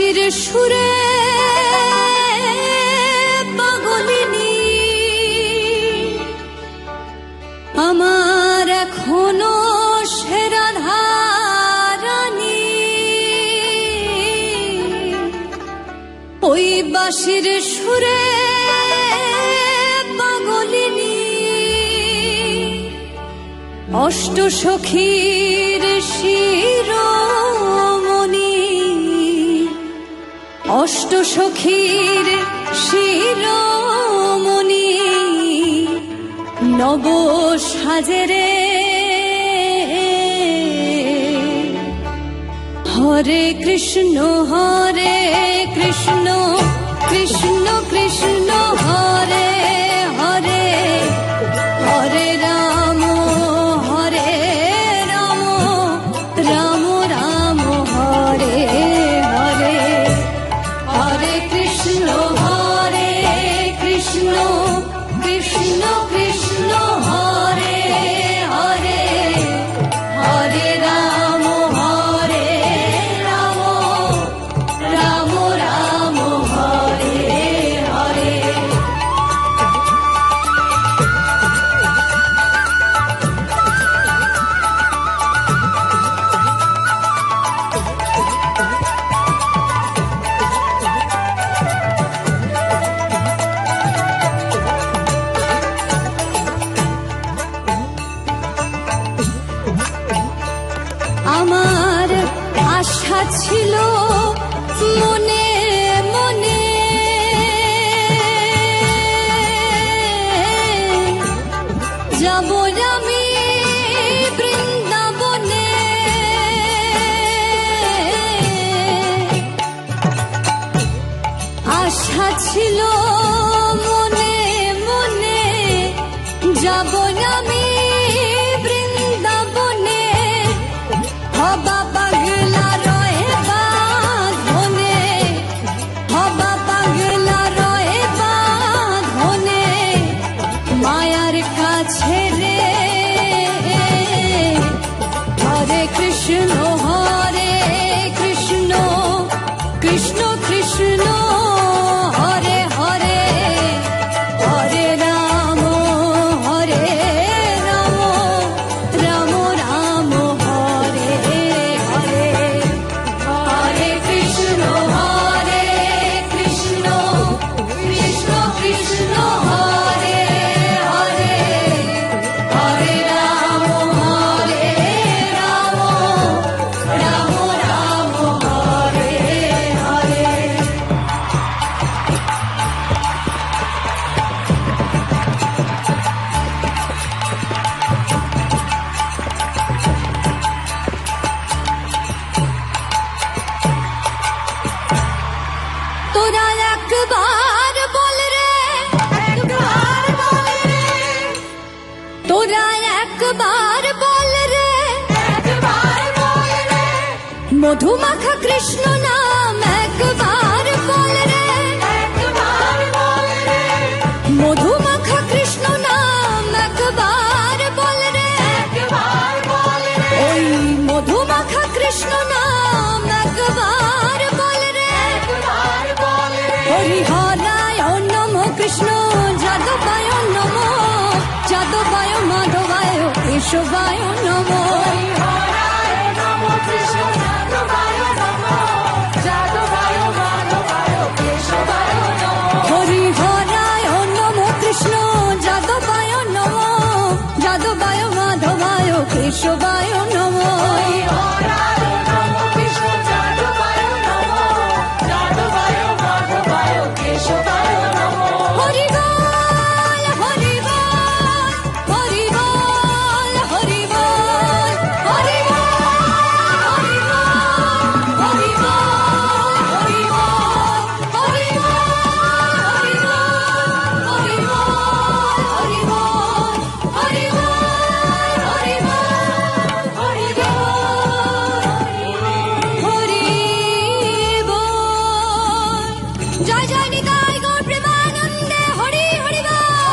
বাঁশির সুরে পাগলিনী আমার এখনো সে রাধারানী। ওই বাঁশির সুরে পাগলিনী অষ্ট সখীর শিরোমণি, অষ্ট সখীর শিরোমণি নব সাজেরে। হরে কৃষ্ণ কৃষ্ণ কৃষ্ণ কৃষ্ণ হরে হরে, হরে রাম রাম রাম হরে হরে, হরে কৃষ্ণ কৃষ্ণ কৃষ্ণ কৃষ্ণ হরে হরে, হরে রাম রাম রাম হরে হরে। আমার আশা ছিল মনে মনে, যাব আমি বৃন্দাবনে। আশা ছিল মনে মনে, যাব আমি বৃন্দাবনে। হবা পাগলা রয়ে বাঁধনে, হবা পাগলা রয়ে বাঁধনে মায়ার কাছে রে। হরে কৃষ্ণ কৃষ্ণ কৃষ্ণ কৃষ্ণ হরে হরে, হরে রাম রাম রাম হরে হরে, হরে কৃষ্ণ কৃষ্ণ কৃষ্ণ কৃষ্ণ হরে হরে, হরে রাম রাম রাম হরে হরে। তোরা একবার বল রে, তোরা একবার বল রে, মধুমাখা কৃষ্ণ নাম একবার বল রে, মধুমাখা কৃষ্ণ নাম একবার বল রে, ওই মধুমাখা কৃষ্ণ নাম একবার বল রে। হরিহরায় নম কৃষ্ণ যাদবায় নম, যাদবায় মাধবায় কেশবায় নম।